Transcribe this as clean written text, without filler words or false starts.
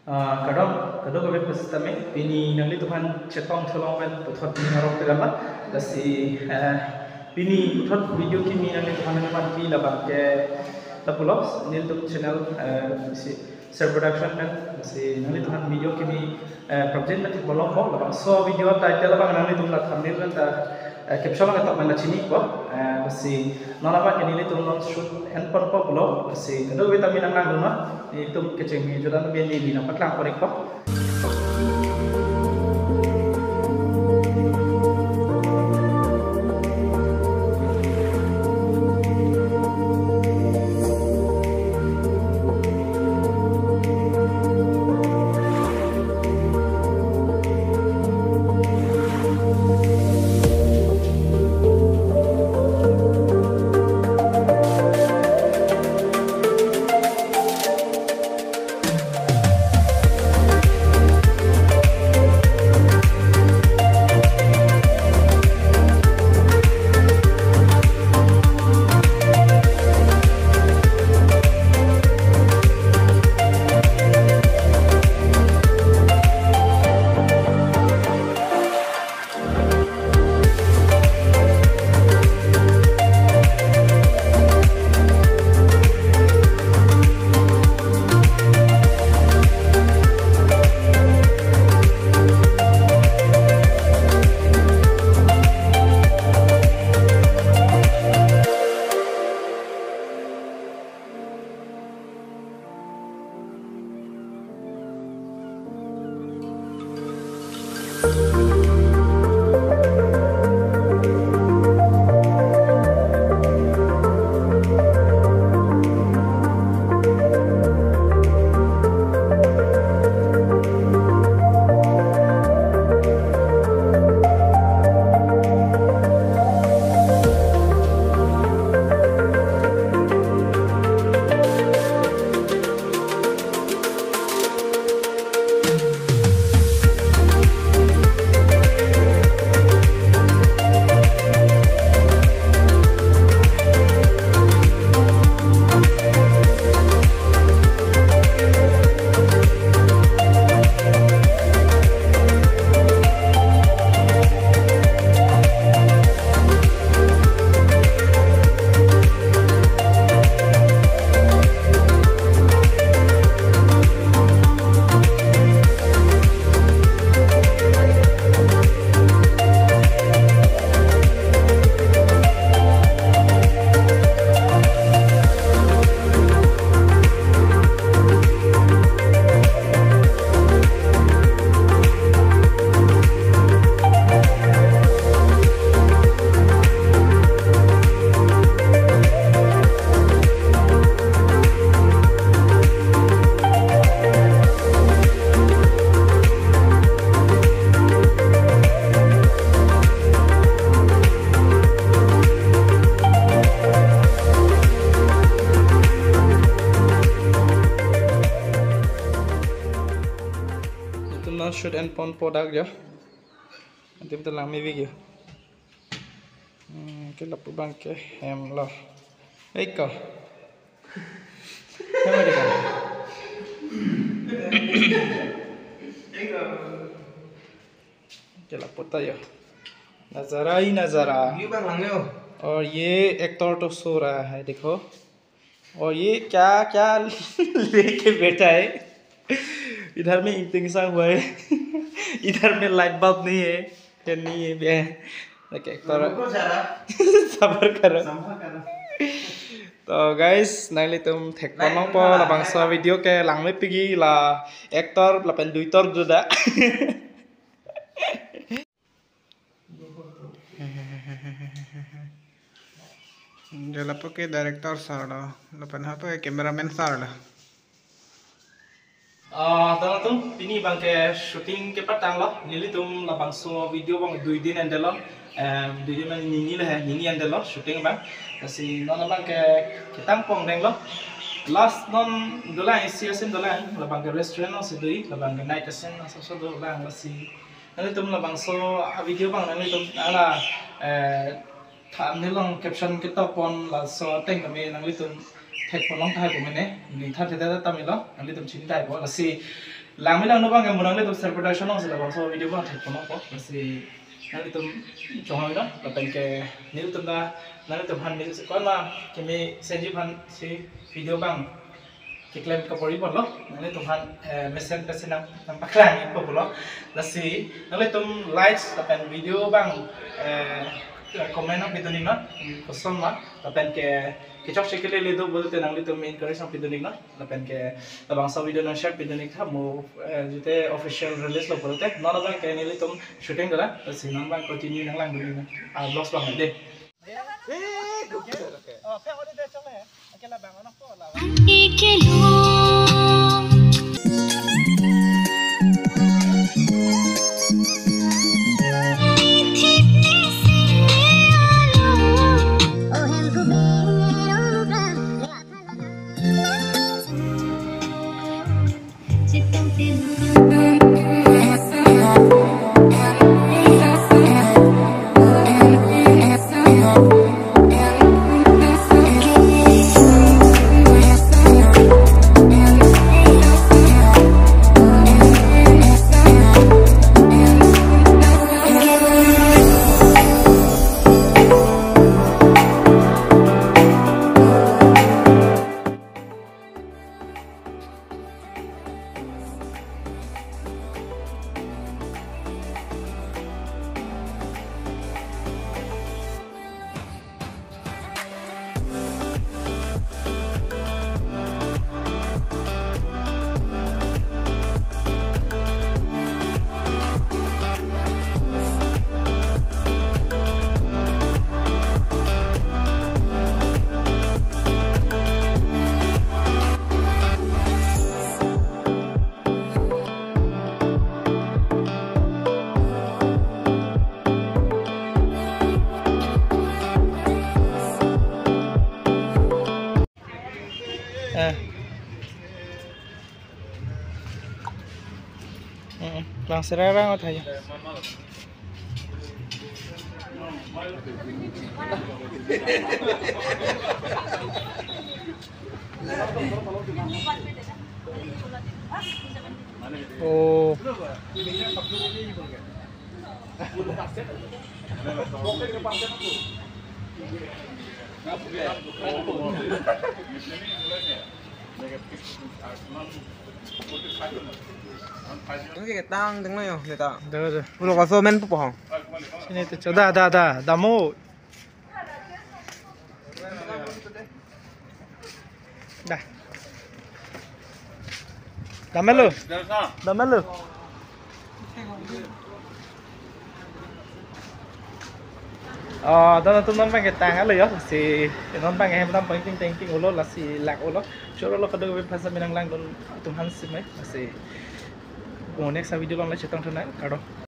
kadang kami persistami ini nanti Tuhan cetong tolong kan putar ini harap tergambar dasi ini putar video kimi nanti Tuhan memang ki labang ke tapulos ini untuk channel si self production kan dasi nanti Tuhan video kimi project nanti bolong kok labang so video title labang nanti Tuhan thumbnail kan ta caption lang tak mana sini ko dasi nolaba kini Tuhan shoot handphone ko belum dasi kadang kita minang nang dulu itu kecengnya juga nabi ini nampak lang korek ko. Shoot and pon product ya. Nanti kita lang may video. Kila po bang ke hem lo. Ikaw. Hem ada kan? Kila po tayo. नजारा ही नजारा और ये एक्टर तो सो रहा है देखो और ये क्या क्या लेके बैठा है इधर में ईटिंग सा हुआ है इधर में लाइट बल्ब नहीं है या नहीं है बे एक्टर सबर करो तो गाइस नाइले तुम थेक पनों पो ला बांसा वीडियो के लांग में पिगी ला एक्टर ला पेन दुइटर जुदा Jala po ke director sarda, lapan ha po ke cameraman sarda. Tama tum, pini bang ke shooting ke patang lo, nili tum lapang so video bang 2 din ande lo, 2 din man nini lah, nini ande lo shooting bang, kasi non bang ke kitang pong deng lo, last non dola isi asin dola, lapang ke restaurant lo sidui, lapang ke night asin so dola lasi, nili tum lapang so video bang nili tum ala tham nilong caption kita pon la so teng kami nang litum tag long thai của mình ấy mình thắt thế ta mình lo nang li tum chin tai bo là si lang mi lang no bang em nang li tum self production long là bang so video bang tag long bo là si nang li tum chong đó là bên cái nếu tum da nang li tum han ni có mà cái mi senji han si video bang cái claim cái body bon lo nang li tum han mesen pesen nam paklang ni bo lo là si nang li tum likes là bên video bang comment ang piduning na custom na lapen ke chok shekele lido bolte nang lito main encourage ang piduning na lapen ke tabang sa video na share piduning tha mo jute official release lo bolte na bang ke ni litom shooting dala sinang bang continue nang lang dulu na vlogs bang de phe ode de chong le akela bang na ko la Bang serang thầy. Oh. cái tang đứng này người ta Được rồi. vừa có sơ men bụng hỏng Sini tu cho dah mau. Dah. Dah melu. Dah melu. Đó là tôi nói bằng cái tang ấy rồi, thì nói bằng em nói bằng tiếng ô lô là si lạc ô lô, chỗ đó là có đôi bên phật mình đang lang don tung hắn si mấy, thì next video long lại sẽ tăng thân này, caro.